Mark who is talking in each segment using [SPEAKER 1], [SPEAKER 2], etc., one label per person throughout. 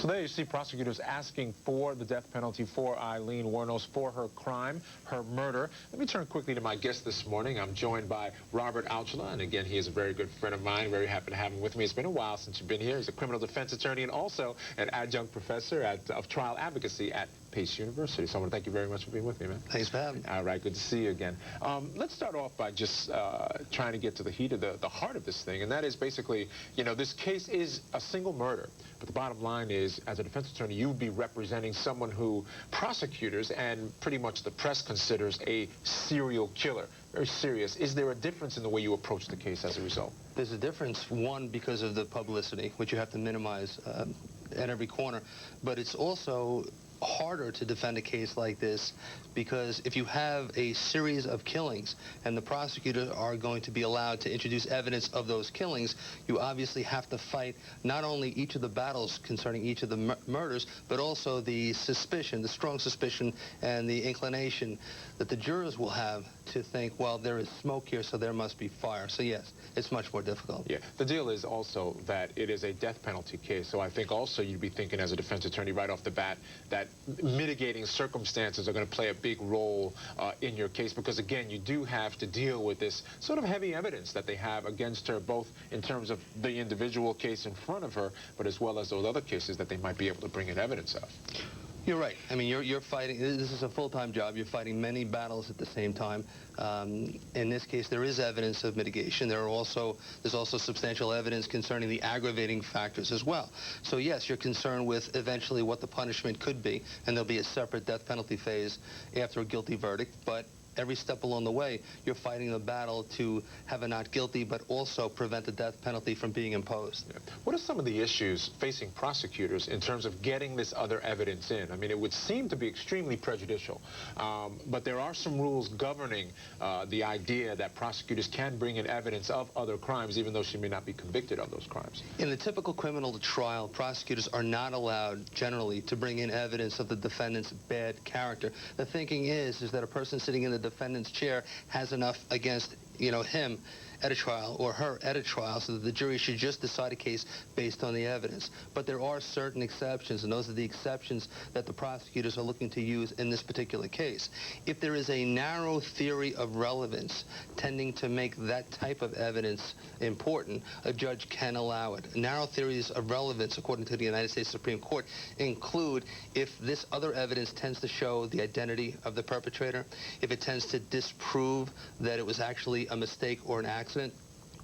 [SPEAKER 1] So there you see prosecutors asking for the death penalty for Aileen Wuornos for her crime, her murder. Let me turn quickly to my guest this morning. I'm joined by Robert ALTCHILER, and again, he is a very good friend of mine. Very happy to have him with me. It's been a while since you've been here. He's a criminal defense attorney and also an adjunct professor of trial advocacy at Pace University. So I want to thank you very much for being with me, man.
[SPEAKER 2] Thanks for having me.
[SPEAKER 1] All right, good to see you again. Let's start off by just trying to get to the heat of the heart of this thing, and that is basically, you know, this case is a single murder, but the bottom line is, as a defense attorney, you'd be representing someone who prosecutors and pretty much the press considers a serial killer. Very serious. Is there a difference in the way you approach the case as a result?
[SPEAKER 2] There's a difference, one, because of the publicity, which you have to minimize at every corner, but it's also harder to defend a case like this because if you have a series of killings and the prosecutors are going to be allowed to introduce evidence of those killings, you obviously have to fight not only each of the battles concerning each of the murders, but also the suspicion, the strong suspicion and the inclination that the jurors will have to think, well, there is smoke here, so there must be fire. So yes, it's much more difficult.
[SPEAKER 1] Yeah, the deal is also that it is a death penalty case, so I think also you'd be thinking as a defense attorney right off the bat that mitigating circumstances are going to play a big role in your case, because again, you do have to deal with this sort of heavy evidence that they have against her, both in terms of the individual case in front of her, but as well as those other cases that they might be able to bring in evidence of.
[SPEAKER 2] You're right. I mean, you're fighting, this is a full-time job. You're fighting many battles at the same time. In this case, there is evidence of mitigation. There's also substantial evidence concerning the aggravating factors as well. So yes, you're concerned with eventually what the punishment could be, and there'll be a separate death penalty phase after a guilty verdict, but every step along the way, you're fighting the battle to have a not guilty, but also prevent the death penalty from being imposed.
[SPEAKER 1] Yeah. What are some of the issues facing prosecutors in terms of getting this other evidence in? I mean, it would seem to be extremely prejudicial, but there are some rules governing the idea that prosecutors can bring in evidence of other crimes, even though she may not be convicted of those crimes.
[SPEAKER 2] In the typical criminal trial, prosecutors are not allowed, generally, to bring in evidence of the defendant's bad character. The thinking is that a person sitting in the defendant's chair has enough against, you know, him at a trial or her at a trial, so that the jury should just decide a case based on the evidence. But there are certain exceptions, and those are the exceptions that the prosecutors are looking to use in this particular case. If there is a narrow theory of relevance tending to make that type of evidence important, a judge can allow it. Narrow theories of relevance, according to the United States Supreme Court, include if this other evidence tends to show the identity of the perpetrator, if it tends to disprove that it was actually a mistake or an accident,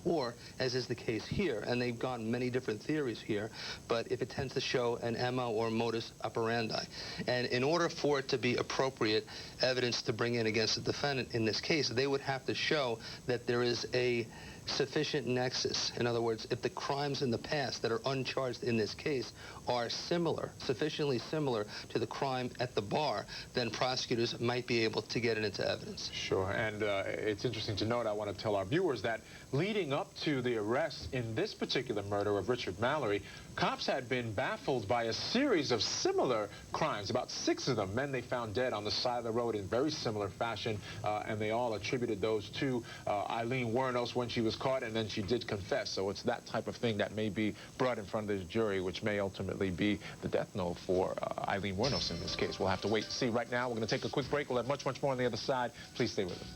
[SPEAKER 2] or, as is the case here, and they've gone many different theories here, but if it tends to show an MO or modus operandi. And in order for it to be appropriate evidence to bring in against the defendant in this case, they would have to show that there is a sufficient nexus. In other words, if the crimes in the past that are uncharged in this case are similar, sufficiently similar to the crime at the bar, then prosecutors might be able to get it into evidence.
[SPEAKER 1] Sure, and it's interesting to note, I want to tell our viewers that leading up to the arrest in this particular murder of Richard Mallory, cops had been baffled by a series of similar crimes, about 6 of them, men they found dead on the side of the road in very similar fashion, and they all attributed those to Aileen Wuornos when she was caught, and then she did confess. So it's that type of thing that may be brought in front of the jury, which may ultimately be the death knell for Aileen Wuornos in this case. We'll have to wait and see. Right now, we're going to take a quick break. We'll have much, much more on the other side. Please stay with us.